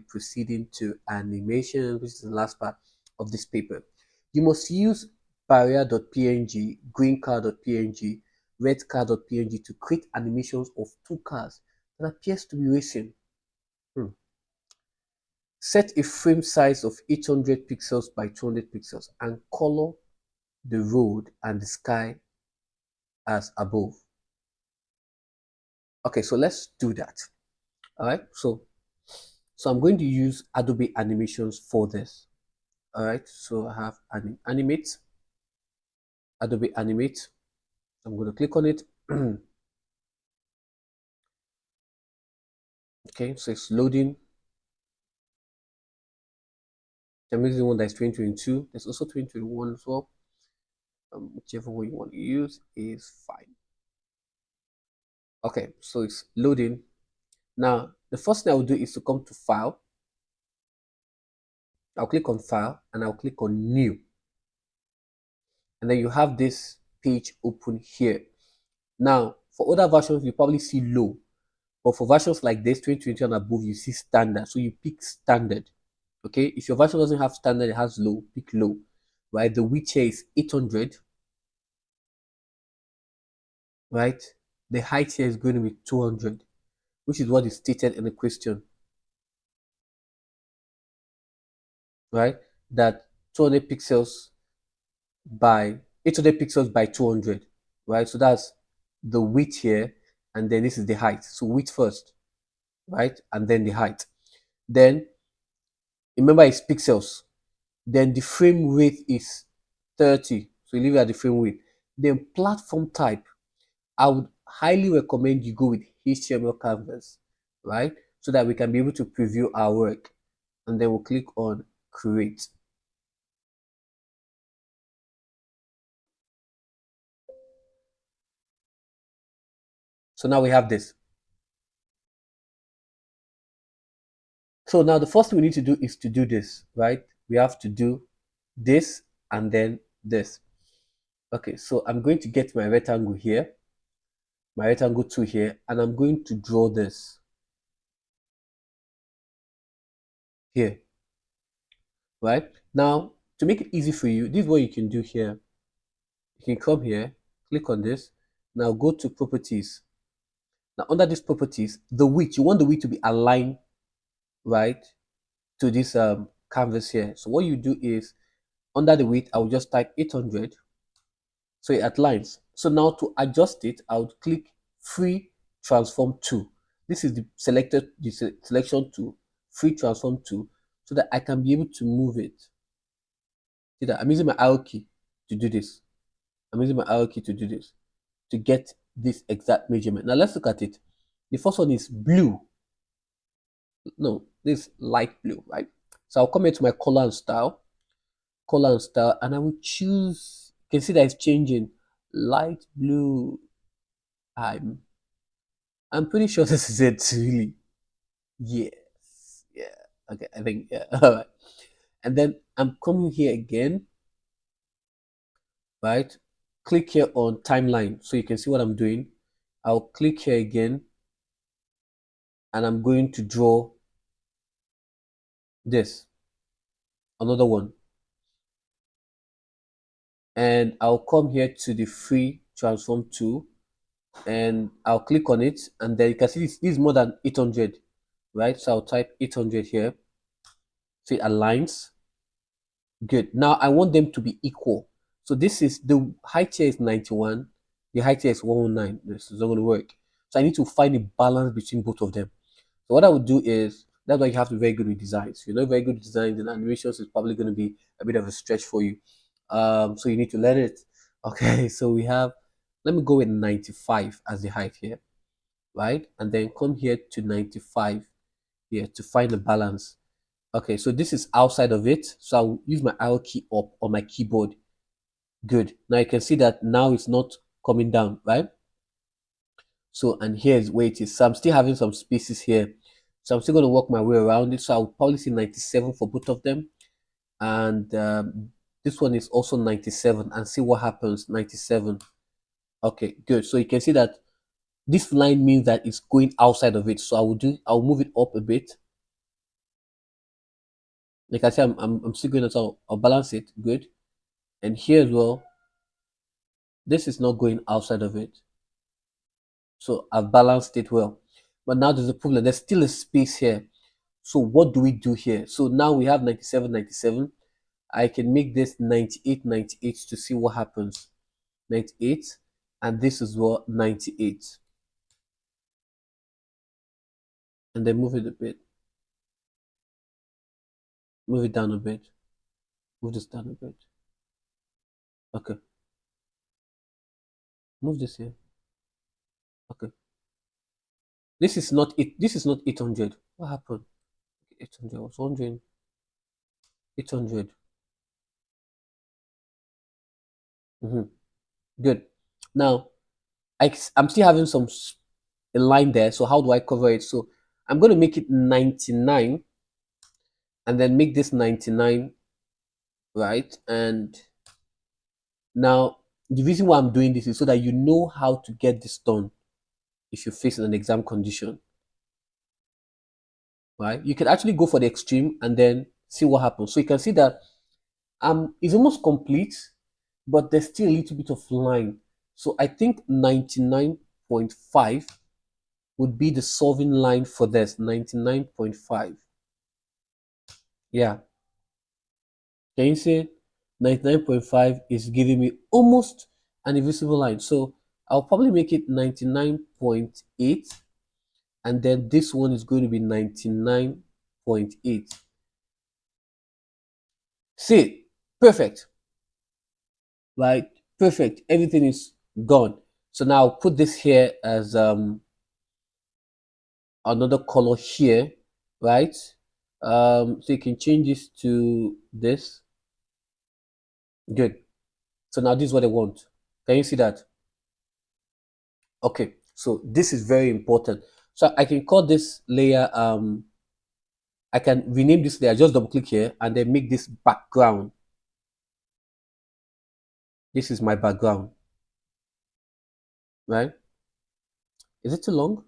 proceeding to animation, which is the last part of this paper. You must use barrier.png, green car.png, red car.png to create animations of two cars that appears to be racing. Set a frame size of 800 pixels by 200 pixels and color the road and the sky as above. Okay, so let's do that. All right, so I'm going to use Adobe Animations for this. All right, so I have Animate, Adobe Animate. I'm going to click on it. Okay, so it's loading. I'm using the one that's 2022. There's also 2021 as well. Whichever one you want to use is fine. Okay, so it's loading. Now, the first thing I will do is to come to File. I'll click on File and I'll click on New. And then you have this page open here. Now, for other versions, you probably see low. But for versions like this, 2020 and above, you see standard. So you pick standard. Okay, if your version doesn't have standard, it has low, pick low. Right, the width here is 800. Right, the height here is going to be 200, which is what is stated in the question. Right, that 200 pixels by 800 pixels by 200. Right, so that's the width here, and then this is the height. So width first, right, and then the height. Then remember it's pixels. Then the frame width is 30. So you leave it at the frame width. Then platform type, I would highly recommend you go with HTML canvas, right? So that we can be able to preview our work. And then we'll click on create. So now we have this. So now the first thing we need to do is to do this, right? We have to do this and then this. Okay, so I'm going to get my rectangle here, my rectangle 2 here, and I'm going to draw this here, right? Now, to make it easy for you, this is what you can do here. You can come here, click on this. Now go to properties. Now under these properties, the width, you want the width to be aligned, right, to this canvas here. So what you do is, under the width, I will just type 800. So it aligns. So now to adjust it, I would click free transform to. This is the selection to free transform to, so that I can be able to move it. See that I'm using my arrow key to do this. I'm using my arrow key to do this, to get this exact measurement. Now let's look at it. The first one is blue. No, this light blue, right? So I'll come into my color and style, and I will choose. You can see that it's changing. Light blue. I'm pretty sure this is it, really. Yes. Yeah. Okay, I think, yeah. All right. And then I'm coming here again, right? Click here on timeline so you can see what I'm doing. I'll click here again and I'm going to draw this, another one. And I'll come here to the free transform tool and I'll click on it, and then you can see this is more than 800, right? So I'll type 800 here. So it aligns. Good. Now I want them to be equal. So this is the height here is 91, the height here is 119. This is not going to work. So I need to find a balance between both of them. So what I would do is, that's why you have to be very good with designs. If you're not very good with design, then animations is probably going to be a bit of a stretch for you. So you need to learn it. Okay, so we have, let me go with 95 as the height here, right? And then come here to 95 here to find the balance. Okay, so this is outside of it. So I'll use my arrow key up on my keyboard. Good. Now you can see that now it's not coming down, right? So, and here's where it is. So I'm still having some spaces here. So I'm still going to work my way around it. So I'll probably see 97 for both of them. And this one is also 97, and see what happens. 97. Okay, good. So you can see that this line means that it's going outside of it. So I'll move it up a bit. Like I said, I'm still going to, so I'll balance it. Good. And here as well, this is not going outside of it. So I've balanced it well. But now there's a problem. There's still a space here. So what do we do here? So now we have 97, 97. I can make this 98, 98 to see what happens. 98. And this is what 98. And then move it a bit. Move it down a bit. Move this down a bit. Okay. Move this here. Okay. This is not it. This is not 800. What happened? 800. I was wondering. 800. Mm-hmm. Good. Now, I'm still having a line there. So how do I cover it? So I'm going to make it 99 and then make this 99, right? And now the reason why I'm doing this is so that you know how to get this done if you face an exam condition, right? You can actually go for the extreme and then see what happens. So you can see that it's almost complete, but there's still a little bit of line. So I think 99.5 would be the solving line for this. 99.5. Yeah. Can you see 99.5 is giving me almost an invisible line. So I'll probably make it 99.8, and then this one is going to be 99.8. See, perfect. Right? Perfect. Everything is gone. So now I'll put this here as another color here, right? So you can change this to this. Good. So now this is what I want. Can you see that? Okay. So this is very important. So I can call this layer, I can rename this layer, just double click here and then make this background. This is my background, right? Is it too long?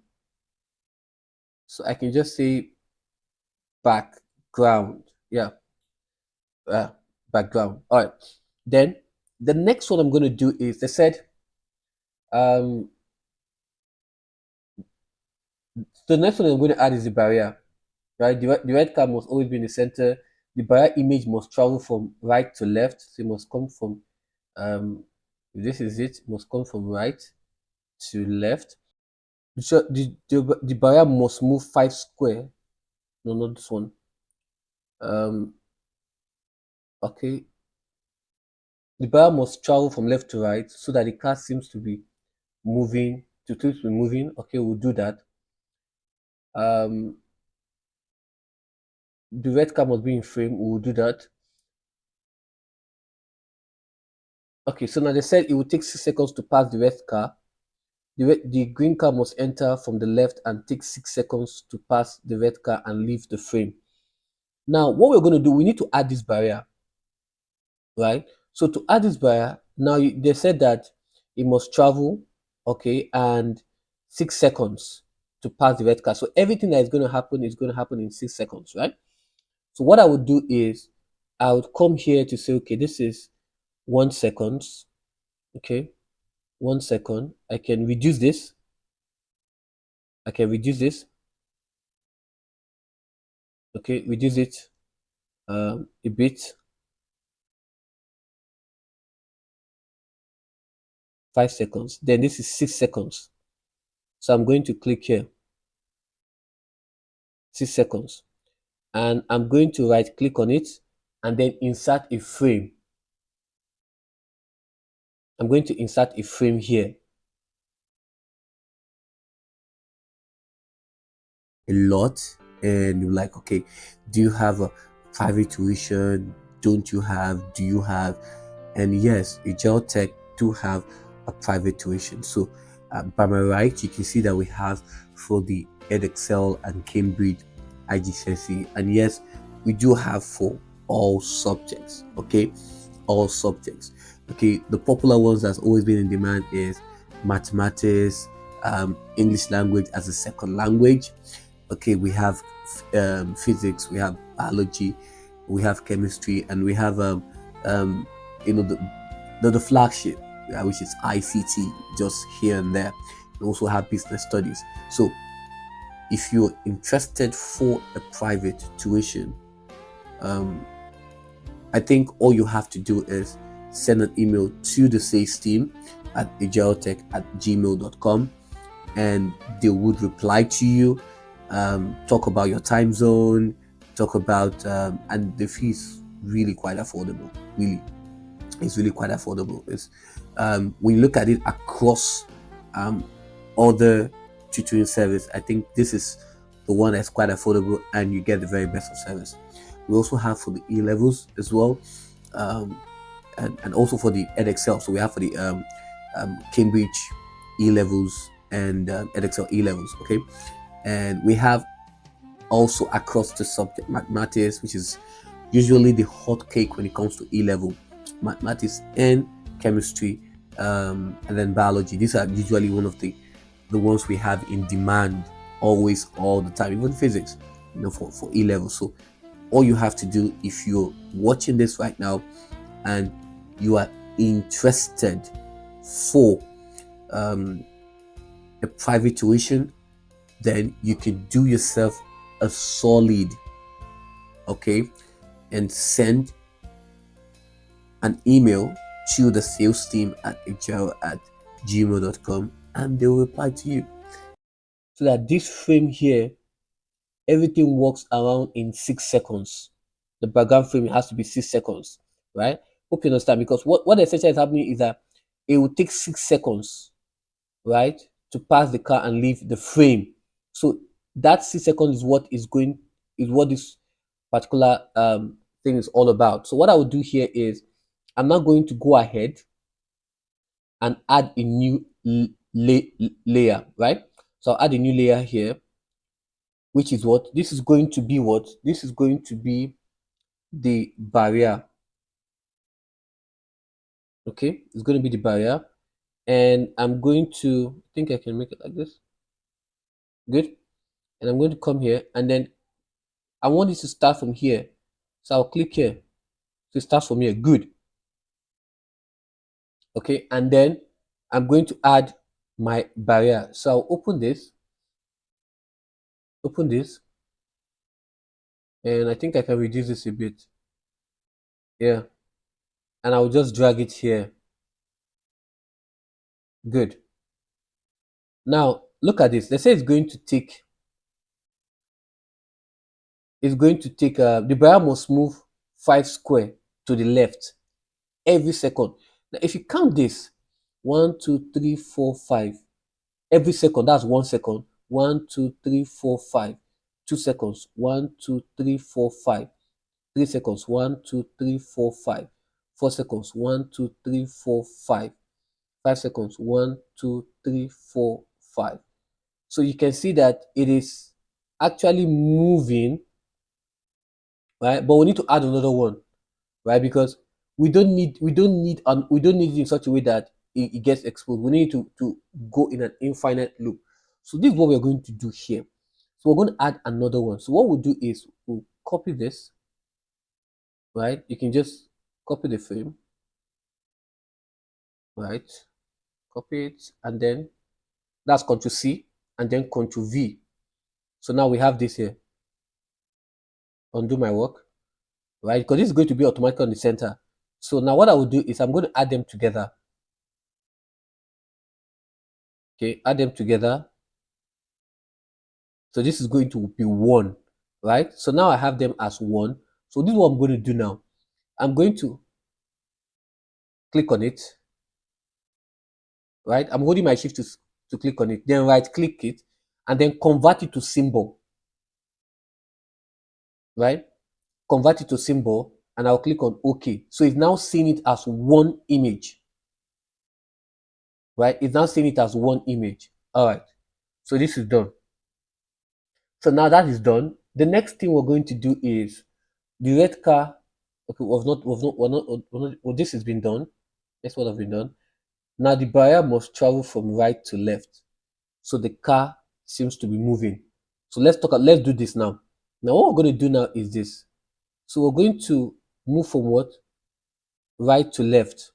So I can just say background. Yeah. Uh, background. All right. Then the next one I'm going to do is they said, um, the next one I'm going to add is the barrier, right? The red card must always be in the center. The barrier image must travel from right to left. So it must come from, if this is it, must come from right to left. So the barrier must move 5 square. No, not this one. Um, okay. The barrier must travel from left to right so that the car seems to be moving, to be moving. Okay, we'll do that. Um, the red car must be in frame. We'll do that. Okay, so now they said it will take 6 seconds to pass the red car. The green car must enter from the left and take 6 seconds to pass the red car and leave the frame. Now, what we're going to do, we need to add this barrier, right? So to add this barrier, now they said that it must travel, okay, and 6 seconds to pass the red car. So everything that is going to happen in 6 seconds, right? So what I would do is I would come here to say, okay, this is 1 second, okay, 1 second. I can reduce this. I can reduce this. Okay, reduce it a bit. 5 seconds. Then this is 6 seconds. So I'm going to click here. 6 seconds. And I'm going to right click on it and then insert a frame. I'm going to insert a frame here. A lot, and you're like, okay, do you have a private tuition? Don't you have? Do you have? And yes, Ajiro Tech do have a private tuition. So by my right, you can see that we have for the EdExcel and Cambridge IGCSE, and yes, we do have for all subjects. Okay, all subjects. Okay, the popular ones that's always been in demand is mathematics, English language as a second language. Okay, we have physics, we have biology, we have chemistry, and we have um, you know the flagship, which is ICT, just here and there. We also have business studies. So if you're interested for a private tuition, um, I think all you have to do is send an email to the sales team at ajiroTech@gmail.com, and they would reply to you, talk about your time zone, talk about, and the fee is really quite affordable. Really, it's really quite affordable. It's when you look at it across other tutoring service, I think this is the one that's quite affordable, and you get the very best of service. We also have for the E levels as well, um, and also for the EdXL. So we have for the Cambridge E levels and EdXL E levels. Okay, and we have also across the subject mathematics, which is usually the hot cake when it comes to E level mathematics and chemistry, and then biology. These are usually one of the ones we have in demand always, all the time, even physics, for E level. So all you have to do, if you're watching this right now and you are interested for a private tuition, then you can do yourself a solid, okay, and send an email to the sales team at ajiro@gmail.com, and they'll reply to you. So that this frame here, everything works around in 6 seconds. The background frame has to be 6 seconds, right? Hope you understand, because what essentially is happening is that it will take 6 seconds, right, to pass the car and leave the frame. So that 6 seconds is what this particular thing is all about. So what I will do here is I'm now going to go ahead and add a new layer, right? So I'll add a new layer here, which is what this is going to be. What this is going to be the barrier. Okay, it's going to be the barrier, and I'm going to think I can make it like this. Good, and I'm going to come here, and then I want this to start from here. So I'll click here. So it starts from here. Good. Okay, and then I'm going to add my barrier. So I'll open this, and I think I can reduce this a bit. Yeah, and I'll just drag it here. Good. Now look at this. They say the barrier must move 5 square to the left every second. Now if you count this, 1, 2, 3, 4, 5, every second, that's 1 second. 1, 2, 3, 4, 5, 2 seconds. 1, 2, 3, 4, 5, 3 seconds. 1, 2, 3, 4, 5, 4 seconds. 1, 2, 3, 4, 5, 5 seconds. 1, 2, 3, 4, 5. So you can see that it is actually moving, right? But we need to add another one, right? Because we don't need it in such a way that it gets exposed. We need to go in an infinite loop. So this is what we're going to do here. So we're going to add another one. So what we'll do is we'll copy this, right? You can just copy the frame, right? Copy it, and then that's Control C, and then Control V. So now we have this here. Undo my work, right? Because this is going to be automatic on the center. So now what I will do is I'm going to add them together. Okay, add them together. So this is going to be 1, right? So now I have them as 1. So this is what I'm going to do now. I'm going to click on it, right? I'm holding my shift to click on it, then right click it, and then convert it to symbol, right? Convert it to symbol, and I'll click on OK. So it's now seeing it as one image, right? It's now seeing it as one image. All right. So this is done. So now that is done, the next thing we're going to do is the red car. Okay, well, this has been done. That's what has been done. Now the barrier must travel from right to left. So the car seems to be moving. So let's do this now. Now what we're going to do now is this. So we're going to move from what? Right to left.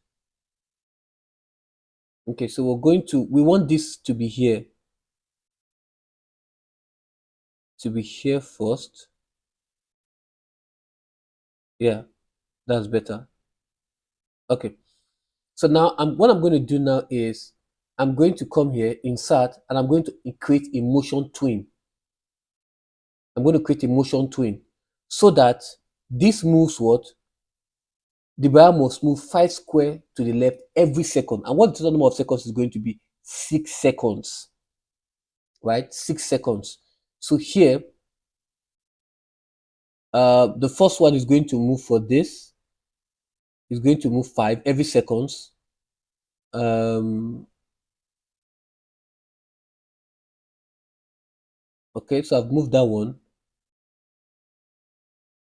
Okay, so we want this to be here first. Yeah, that's better. Okay, so now what I'm going to do now is I'm going to come here, insert, and I'm going to create a motion twin. I'm going to create a motion twin so that this moves what? The bar must move 5 square to the left every second. And what the total number of seconds is going to be? 6 seconds, right? 6 seconds. So here, the first one is going to move for this. It's going to move 5 every seconds. Okay, so I've moved that one.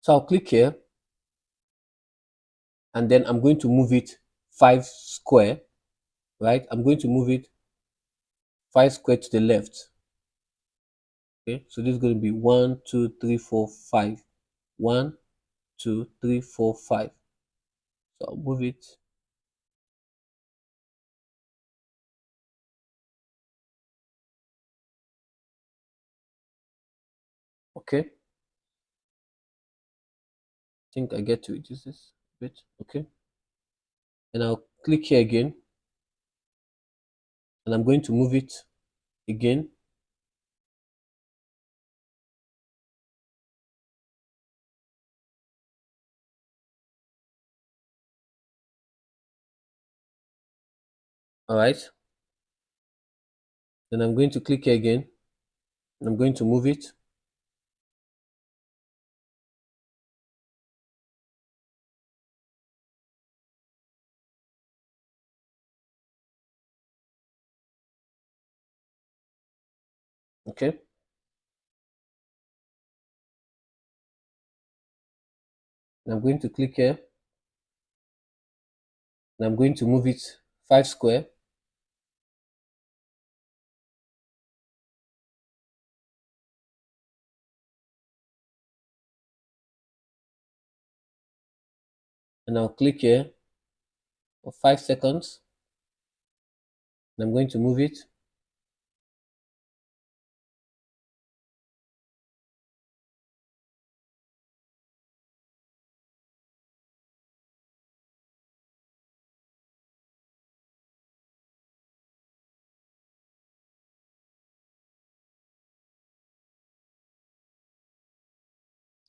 So I'll click here, and then I'm going to move it 5 square, right? I'm going to move it 5 square to the left. Okay, so this is going to be 1, 2, 3, 4, 5. 1, 2, 3, 4, 5. So I'll move it. Okay, I think I get to reduce this a bit. Okay, and I'll click here again, and I'm going to move it again. All right, then I'm going to click here again, and I'm going to move it. Okay, and I'm going to click here, and I'm going to move it 5 square. And I'll click here for 5 seconds, and I'm going to move it.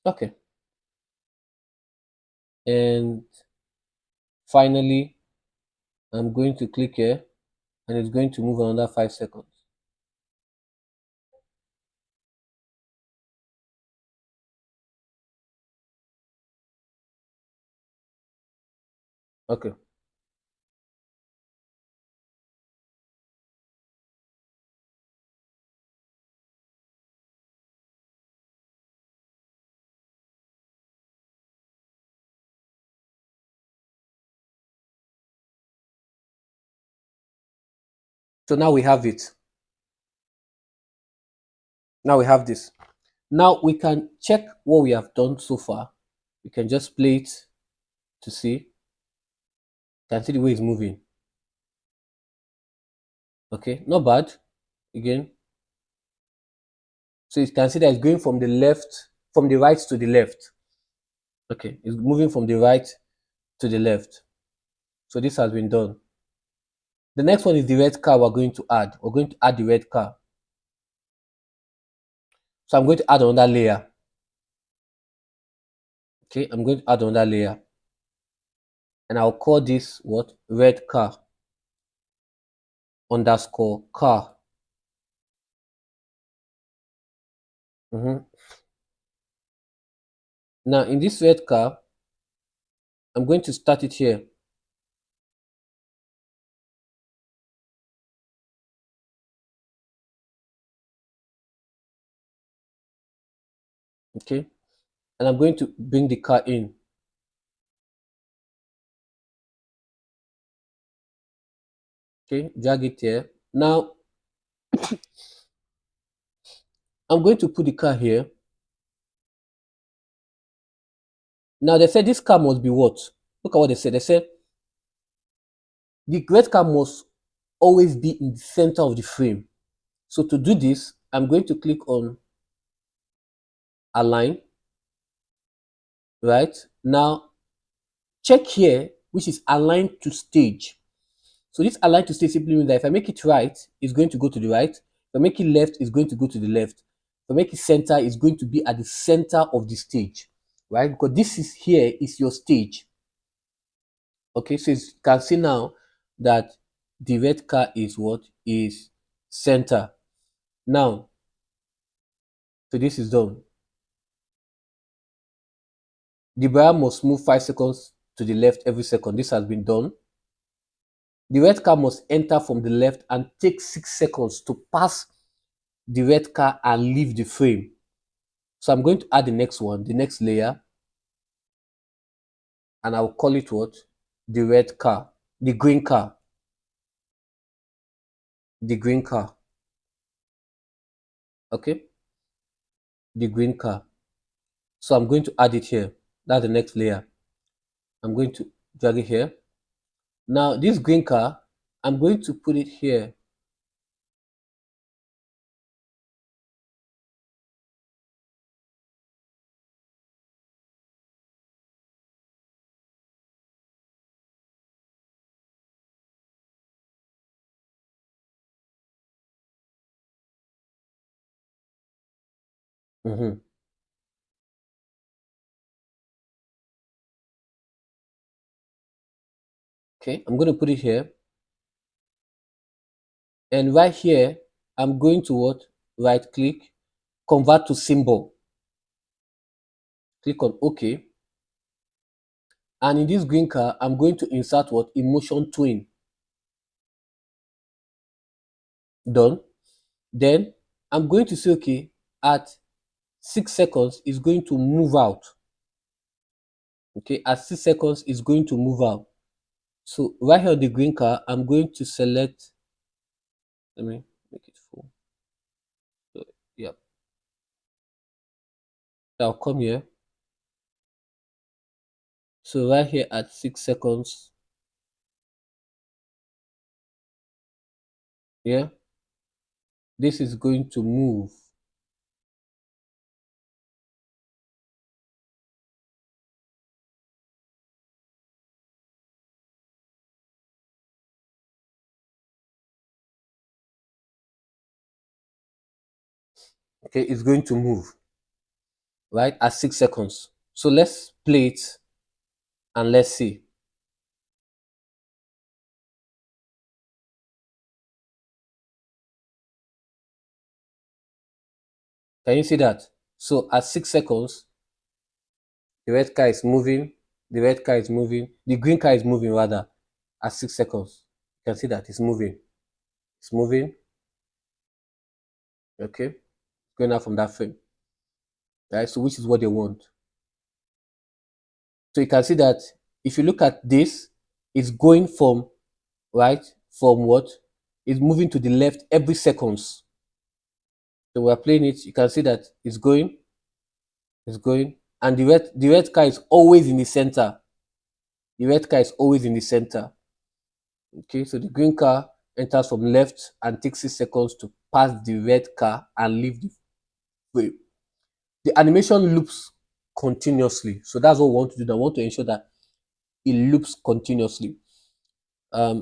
Okay, and finally, I'm going to click here, and it's going to move another 5 seconds. Okay, so now we have it. Now we have this. Now we can check what we have done so far. We can just play it to see. You can see the way it's moving. Okay, not bad. Again, so you can see that it's going from the right to the left. Okay, it's moving from the right to the left. So this has been done. The next one is the red car we're going to add. We're going to add the red car. So I'm going to add another layer. Okay, I'm going to add another layer. And I'll call this what? Red car underscore car. Mhm. Now in this red car, I'm going to start it here. Okay, and I'm going to bring the car in. Okay, drag it here. Now I'm going to put the car here. Now they said this car must be what? Look at what they said. They said the red car must always be in the center of the frame. So to do this, I'm going to click on align, right? Now check here, which is aligned to stage. So this align to stage simply means that if I make it right, it's going to go to the right. If I make it left, it's going to go to the left. If I make it center, it's going to be at the center of the stage, right? Because this is here is your stage. Okay, so you can see now that the red car is what is center. Now, so this is done. The bar must move 5 seconds to the left every second. This has been done. The red car must enter from the left and take 6 seconds to pass the red car and leave the frame. So I'm going to add the next one, the next layer, and I'll call it what? The red car, the green car, the green car. Okay, the green car. So I'm going to add it here. That's the next layer. I'm going to drag it here. Now this green car, I'm going to put it here. Mhm. Okay, I'm going to put it here. And right here, I'm going to what? Right click, convert to symbol. Click on OK. And in this green car, I'm going to insert what? Emotion twin. Done. Then I'm going to say, okay, at 6 seconds, it's going to move out. Okay, at 6 seconds, it's going to move out. So right here on the green car, I'm going to select, let me make it full. So, yeah, I'll come here. So right here at 6 seconds, yeah, this is going to move. Okay, it's going to move, right, at 6 seconds. So let's play it and let's see. Can you see that? So at 6 seconds, the red car is moving, the red car is moving, the green car is moving rather at 6 seconds. You can see that it's moving. It's moving. Okay, going out from that frame. Right, so which is what they want. So you can see that if you look at this, it's going from right from what? It's moving to the left every seconds. So we're playing it, you can see that it's going, and the red car is always in the center. The red car is always in the center. Okay, so the green car enters from left and takes 6 seconds to pass the red car and leave the frame. The animation loops continuously. So that's what we want to do. I want to ensure that it loops continuously.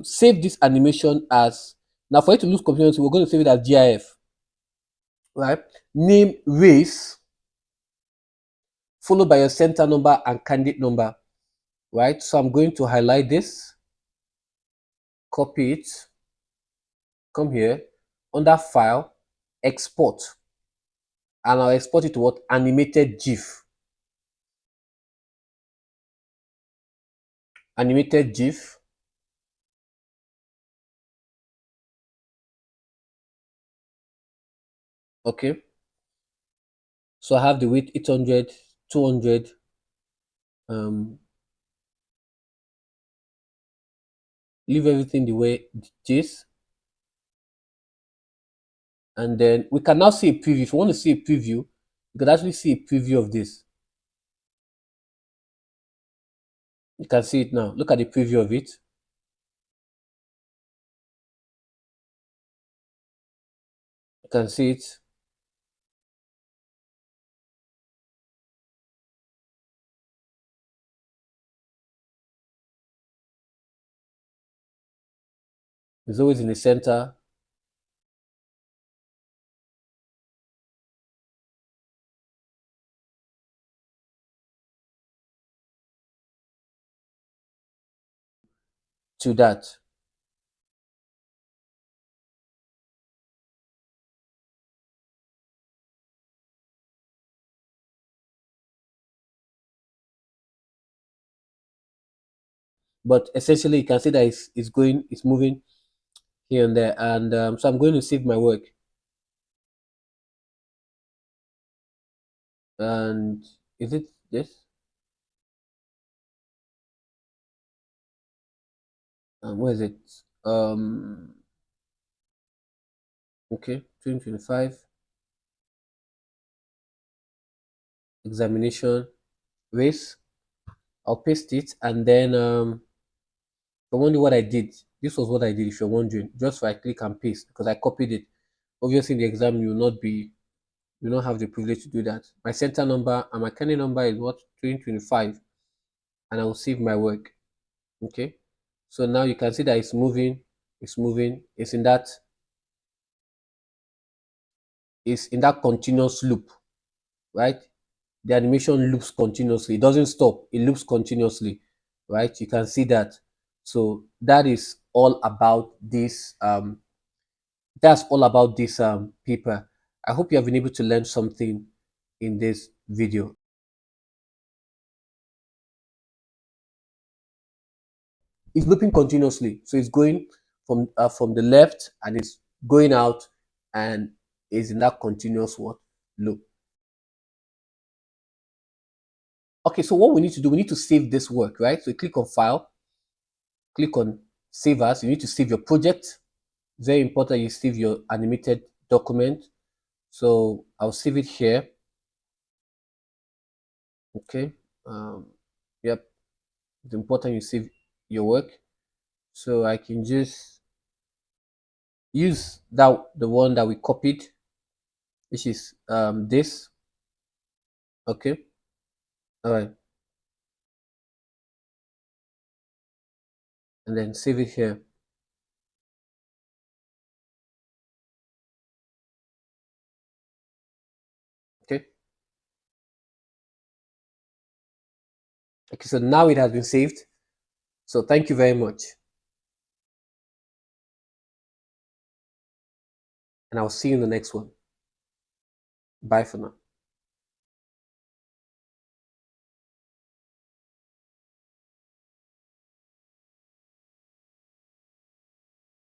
Save this animation as, now for it to loop continuously, we're going to save it as GIF. Right? Name race, followed by your center number and candidate number. Right? So I'm going to highlight this, copy it, come here, under file, export, and I'll export it to what? Animated GIF. Animated GIF. Okay. So I have the width 800, 200. Leave everything the way it is. And then we can now see a preview. If you want to see a preview, you can actually see a preview of this. You can see it now. Look at the preview of it. You can see it. It's always in the center. To that. But essentially, you can see that it's moving here and there. And so I'm going to save my work. And is it this? Where is it? Okay, 2025 examination race. I'll paste it, and then if you're wondering what I did, this was what I did. If you're wondering, just right click and paste because I copied it. Obviously, in the exam, you don't have the privilege to do that. My center number and my kernel number is what 2025, and I will save my work. Okay, so now you can see that it's moving, it's in that continuous loop, right? The animation loops continuously. It doesn't stop. It loops continuously, right? You can see that. So that is all about this. That's all about this paper. I hope you have been able to learn something in this video. It's looping continuously, so it's going from the left and it's going out and is in that continuous what loop. Okay, so what we need to do, we need to save this work, right? So you click on File, click on Save As. You need to save your project. Very important you save your animated document. So I'll save it here. Okay. Yep. It's important you save your work. So I can just use the one that we copied, which is this. Okay. All right. And then save it here. Okay. Okay. So now it has been saved. So thank you very much. And I'll see you in the next one. Bye for now.